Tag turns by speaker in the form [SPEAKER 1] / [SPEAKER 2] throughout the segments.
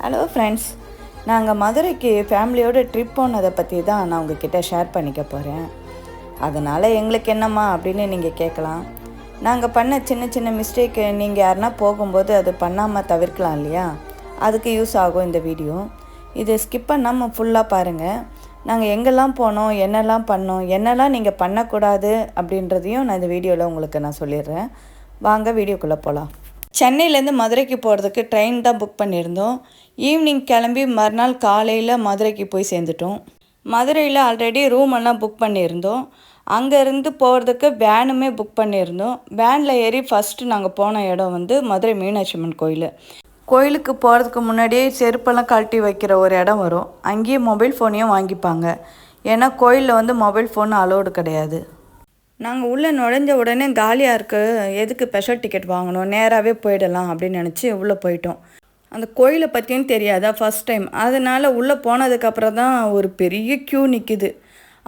[SPEAKER 1] Hello friends, நாங்கள் மதுரைக்கு ஃபேமிலியோடு ட்ரிப் போனதை பற்றி தான் நான் உங்ககிட்ட ஷேர் பண்ணிக்க போகிறேன். அதனால் எங்களுக்கு என்னம்மா அப்படின்னு நீங்கள் கேட்கலாம். நாங்கள் பண்ண சின்ன சின்ன மிஸ்டேக்கு நீங்கள் யாருன்னா போகும்போது அது பண்ணாமல் தவிர்க்கலாம் இல்லையா, அதுக்கு யூஸ் ஆகும் இந்த வீடியோ. இது ஸ்கிப் பண்ணாமல் ஃபுல்லாக பாருங்கள். நாங்கள் எங்கெல்லாம் போனோம், என்னெல்லாம் பண்ணோம், என்னெல்லாம் நீங்கள் பண்ணக்கூடாது அப்படின்றதையும் நான் இந்த வீடியோவில் உங்களுக்கு நான் சொல்லிடுறேன். வாங்க வீடியோக்குள்ளே போகலாம். சென்னையிலேருந்து மதுரைக்கு போகிறதுக்கு ட்ரெயின் தான் புக் பண்ணியிருந்தோம். ஈவினிங் கிளம்பி மறுநாள் காலையில் மதுரைக்கு போய் சேர்ந்துட்டோம். மதுரையில் ஆல்ரெடி ரூமெல்லாம் புக் பண்ணியிருந்தோம். அங்கேருந்து போகிறதுக்கு வேனுமே புக் பண்ணியிருந்தோம். வேனில் ஏறி ஃபஸ்ட்டு நாங்கள் போன இடம் வந்து மதுரை மீனாட்சி அம்மன் கோயில். கோயிலுக்கு போகிறதுக்கு முன்னாடியே செருப்பெல்லாம் கழட்டி வைக்கிற ஒரு இடம் வரும். அங்கேயே மொபைல் ஃபோனையும் வாங்கிப்பாங்க. ஏன்னா கோயிலில் வந்து மொபைல் ஃபோன் அலோடு கிடையாது. நாங்கள் உள்ளே நுழைஞ்ச உடனே காலியாக இருக்குது, எதுக்கு ஸ்பெஷல் டிக்கெட் வாங்கணும், நேராகவே போயிடலாம் அப்படின்னு நினச்சி உள்ளே போயிட்டோம். அந்த கோயிலை பற்றியும் தெரியாதா ஃபஸ்ட் டைம், அதனால் உள்ளே போனதுக்கப்புறம் தான் ஒரு பெரிய க்யூ நிற்கிது.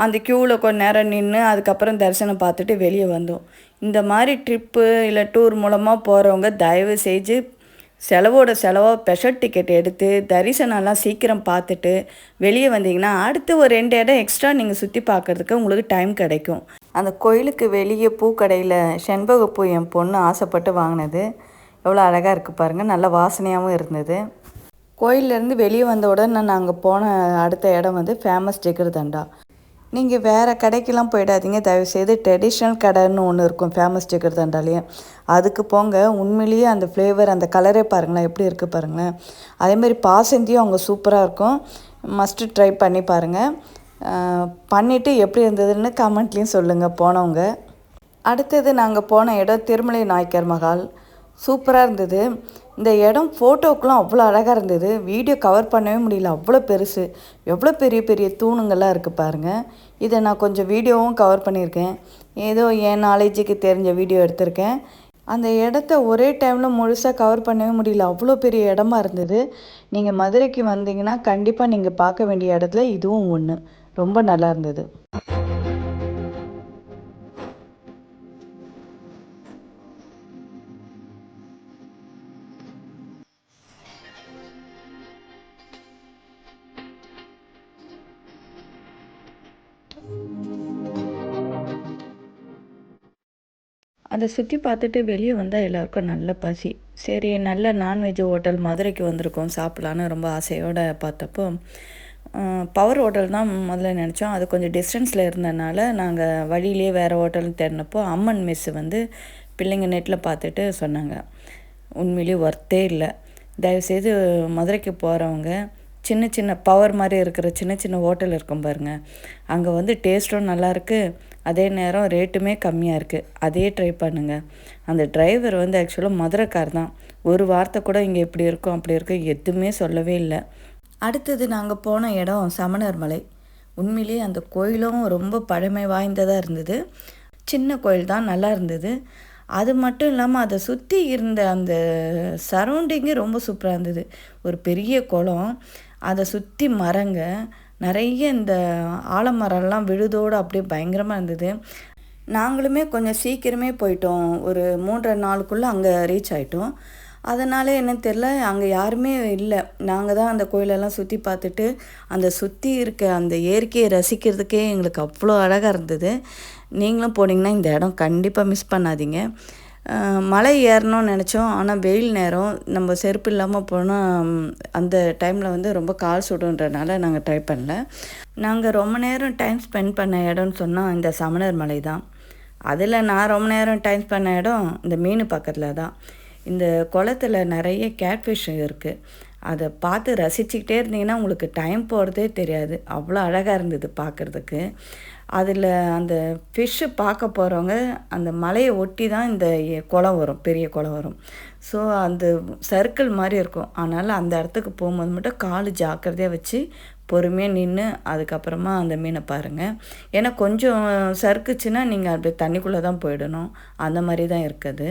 [SPEAKER 1] அந்த க்யூவில் கொஞ்ச நேரம் நின்று அதுக்கப்புறம் தரிசனம் பார்த்துட்டு வெளியே வந்தோம். இந்த மாதிரி ட்ரிப்பு இல்லை டூர் மூலமாக போகிறவங்க தயவு செஞ்சு செலவோட செலவாக ஸ்பெஷல் டிக்கெட் எடுத்து தரிசனம்லாம் சீக்கிரம் பார்த்துட்டு வெளியே வந்தீங்கன்னா அடுத்து ஒரு 2 இடம் எக்ஸ்ட்ரா நீங்கள் சுற்றி பார்க்குறதுக்கு உங்களுக்கு டைம் கிடைக்கும். அந்த கோயிலுக்கு வெளியே பூக்கடையில் செண்பகப்பூ என் பொண்ணு ஆசைப்பட்டு வாங்கினது எவ்வளோ அழகாக இருக்குது பாருங்கள், நல்ல வாசனையாகவும் இருந்தது. கோயிலேருந்து வெளியே வந்த உடனே நாங்கள் போன அடுத்த இடம் வந்து ஃபேமஸ் ஜிகர்தண்டா. நீங்கள் வேறு கடைக்கெல்லாம் போயிடாதீங்க, தயவுசெய்து ட்ரெடிஷ்னல் கடைன்னு ஒன்று இருக்கும் ஃபேமஸ் ஜிகர்தண்டாலேயே, அதுக்கு போங்க. உண்மையிலேயே அந்த ஃப்ளேவர், அந்த கலரே பாருங்களேன் எப்படி இருக்குது பாருங்களேன். அதேமாதிரி பாசந்தியும் அவங்க சூப்பராக இருக்கும், மஸ்ட்டு ட்ரை பண்ணி பாருங்கள். பண்ணிவிட்டு எப்படி இருந்ததுன்னு கமெண்ட்லேயும் சொல்லுங்கள் போனவங்க. அடுத்தது நாங்கள் போன இடம் திருமலை நாயக்கர் மஹால். சூப்பராக இருந்தது. இந்த இடம் ஃபோட்டோக்கெலாம் அவ்வளோ அழகாக இருந்தது. வீடியோ கவர் பண்ணவே முடியல, அவ்வளோ பெருசு, எவ்வளோ பெரிய பெரிய தூணுங்கள்லாம் இருக்குது பாருங்கள். இதை நான் கொஞ்சம் வீடியோவும் கவர் பண்ணியிருக்கேன். ஏதோ என் நாலேஜுக்கு தெரிஞ்ச வீடியோ எடுத்திருக்கேன். அந்த இடத்த ஒரே டைமில் முழுசாக கவர் பண்ணவே முடியல, அவ்வளோ பெரிய இடமா இருந்தது. நீங்கள் மதுரைக்கு வந்தீங்கன்னா கண்டிப்பாக நீங்கள் பார்க்க வேண்டிய இடத்துல இதுவும் ஒன்று. ரொம்ப நல்லா இருந்தது. அதை சுற்றி பார்த்துட்டு வெளியே வந்தால் எல்லாருக்கும் நல்ல பசி. சரி, நல்ல நான்வெஜ் ஹோட்டல் மதுரைக்கு வந்திருக்கோம் சாப்பிட்லான்னு ரொம்ப ஆசையோடு பார்த்தப்போ பவர் ஹோட்டல் தான் முதல்ல நினச்சோம். அது கொஞ்சம் டிஸ்டன்ஸில் இருந்ததுனால நாங்கள் வழியிலே வேறு ஹோட்டல்னு தேடினப்போ அம்மன் மெஸ்ஸு வந்து பிள்ளைங்க நெட்டில் பார்த்துட்டு சொன்னாங்க. உண்மையிலேயே ஒர்த்தே இல்லை. தயவுசெய்து மதுரைக்கு போகிறவங்க சின்ன சின்ன பவர் மாதிரி இருக்கிற சின்ன சின்ன ஹோட்டல் இருக்கும் பாருங்கள், அங்கே வந்து டேஸ்ட்டும் நல்லாயிருக்கு, அதே நேரம் ரேட்டுமே கம்மியாக இருக்குது. அதே ட்ரை பண்ணுங்கள். அந்த டிரைவர் வந்து ஆக்சுவலாக மதுரைக்கார் தான். ஒரு வார்த்தை கூட இங்கே இப்படி இருக்கும் அப்படி இருக்கும் எதுவுமே சொல்லவே இல்லை. அடுத்தது நாங்கள் போன இடம் சமணர் மலை. உண்மையிலேயே அந்த கோயிலும் ரொம்ப பழமை வாய்ந்ததாக இருந்தது. சின்ன கோயில் தான், நல்லா இருந்தது. அது மட்டும் இல்லாமல் அதை சுற்றி இருந்த அந்த சரௌண்டிங்கே ரொம்ப சூப்பராக இருந்தது. ஒரு பெரிய குளம், அதை சுற்றி மரங்க நிறைய, இந்த ஆலமரம்லாம் விழுதோடு அப்படியே பயங்கரமாக இருந்தது. நாங்களுமே கொஞ்சம் சீக்கிரமே போயிட்டோம், ஒரு 3.5 நாளுக்குள்ளே அங்கே ரீச் ஆகிட்டோம். அதனால் என்னன்னு தெரில, அங்கே யாருமே இல்லை. நாங்கள் தான் அந்த கோயிலெல்லாம் சுற்றி பார்த்துட்டு அந்த சுற்றி இருக்க அந்த இயற்கையை ரசிக்கிறதுக்கே எங்களுக்கு அவ்வளோ அழகாக இருந்தது. நீங்களும் போனீங்கன்னா இந்த இடம் கண்டிப்பாக மிஸ் பண்ணாதீங்க. மலை ஏறணும்னு நினச்சோம், ஆனால் வெயில் நேரம், நம்ம செருப்பு இல்லாமல் போனால் அந்த டைமில் வந்து ரொம்ப கால் சுடுன்றனால நாங்கள் ட்ரை பண்ணல. நாங்கள் ரொம்ப நேரம் டைம் ஸ்பெண்ட் பண்ண இடம்னு சொன்னால் இந்த சமணர் மலை தான். அதில் நான் ரொம்ப நேரம் டைம் பண்ண இடம் இந்த மீன் பக்கத்தில் தான். இந்த குளத்தில் நிறைய கேட்ஃபிஷ் இருக்குது. அதை பார்த்து ரசிச்சுக்கிட்டே இருந்தீங்கன்னா உங்களுக்கு டைம் போகிறதே தெரியாது, அவ்வளோ அழகாக இருந்தது பார்க்குறதுக்கு. அதில் அந்த ஃபிஷ்ஷு பார்க்க போகிறவங்க அந்த மலையை ஒட்டி தான் இந்த குளம் வரும், பெரிய குளம் வரும். ஸோ அந்த சர்க்கிள் மாதிரி இருக்கும். அதனால் அந்த இடத்துக்கு போகும்போது மட்டும் கால் ஜாக்கிரதையாக வச்சு பொறுமையாக நின்று அதுக்கப்புறமா அந்த மீனை பாருங்கள். ஏன்னா கொஞ்சம் சறுக்குச்சுன்னா நீங்கள் அப்படியே தண்ணிக்குள்ளே தான் போயிடணும், அந்த மாதிரி தான் இருக்குது.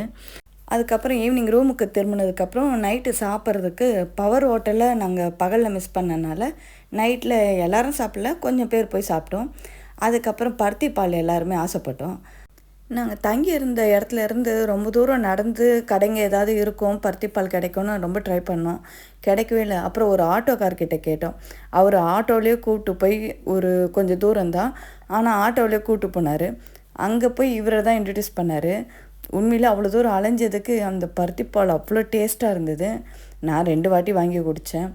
[SPEAKER 1] அதுக்கப்புறம் ஈவினிங் ரூமுக்கு திரும்பினதுக்கப்புறம் நைட்டு சாப்பிட்றதுக்கு பவர் ஹோட்டலில் நாங்கள் பகலில் மிஸ் பண்ணனால நைட்டில் எல்லோரும் சாப்பிடல, கொஞ்சம் பேர் போய் சாப்பிட்டோம். அதுக்கப்புறம் பருத்தி பால் எல்லாருமே ஆசைப்பட்டோம். நாங்கள் தங்கி இருந்த இடத்துல இருந்து ரொம்ப தூரம் நடந்து கடைங்க ஏதாவது இருக்கும், பருத்திப்பால் கிடைக்கும்னு ரொம்ப ட்ரை பண்ணோம். கிடைக்கவே இல்லை. அப்புறம் ஒரு ஆட்டோக்கார்கிட்ட கேட்டோம். அவர் ஆட்டோலேயே கூப்பிட்டு போய் ஒரு கொஞ்சம் தூரம் தான், ஆனால் ஆட்டோவிலே கூப்பிட்டு போனார். அங்கே போய் இவரை தான் இன்ட்ரடியூஸ் பண்ணார். உண்மையிலே அவ்வளோ தூரம் அலைஞ்சதுக்கு அந்த பருத்திப்பால் அவ்வளோ டேஸ்ட்டாக இருந்தது. நான் 2 வாட்டி வாங்கி குடித்தேன்.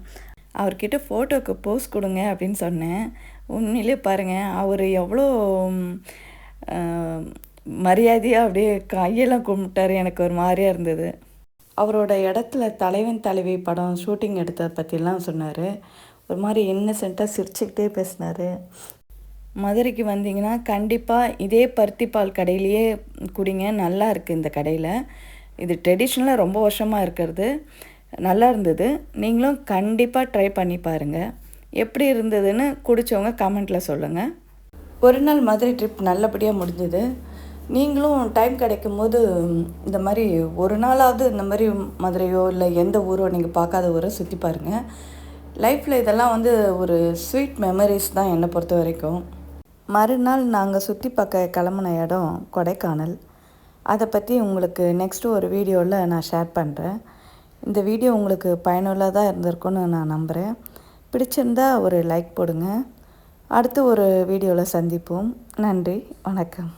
[SPEAKER 1] அவர்கிட்ட ஃபோட்டோவுக்கு போஸ் கொடுங்க அப்படின்னு சொன்னேன். உண்மையிலே பாருங்கள், அவர் எவ்வளோ மரியாதையாக அப்படியே கையெல்லாம் கும்பிட்டாரு. எனக்கு ஒரு மாதிரியாக இருந்தது. அவரோட இடத்துல தலைவன் தலைவி படம் ஷூட்டிங் எடுத்ததை பற்றிலாம் சொன்னார். ஒரு மாதிரி இன்னசென்ட்டாக சிரிச்சுக்கிட்டே பேசினார். மதுரைக்கு வந்தீங்கன்னா கண்டிப்பாக இதே பருத்திப்பால் கடையிலையே குடிங்க. நல்லா இருக்குது இந்த கடையில். இது ட்ரெடிஷ்னலாக ரொம்ப வருஷமாக இருக்கிறது. நல்லா இருந்தது. நீங்களும் கண்டிப்பாக ட்ரை பண்ணி பாருங்கள். எப்படி இருந்ததுன்னு குடித்தவங்க கமெண்ட்டில் சொல்லுங்கள். ஒரு நாள் மதுரை ட்ரிப் நல்லபடியாக முடிஞ்சது. நீங்களும் டைம் கிடைக்கும்போது இந்த மாதிரி ஒரு நாளாவது இந்த மாதிரி மதுரையோ இல்லை எந்த ஊரோ நீங்கள் பார்க்காத ஊரை சுற்றி பாருங்கள். லைஃப்பில் இதெல்லாம் ஒரு ஸ்வீட் மெமரிஸ் தான் என்னை பொறுத்த வரைக்கும். மறுநாள் நாங்கள் சுற்றி பார்க்க கிளம்புன இடம் கொடைக்கானல். அதை பற்றி உங்களுக்கு நெக்ஸ்ட்டு ஒரு வீடியோவில் நான் ஷேர் பண்ணுறேன். இந்த வீடியோ உங்களுக்கு பயனுள்ளதாக இருந்திருக்குன்னு நான் நம்புகிறேன். பிடிச்சிருந்தா ஒரு லைக் போடுங்க. அடுத்து ஒரு வீடியோவில் சந்திப்போம். நன்றி, வணக்கம்.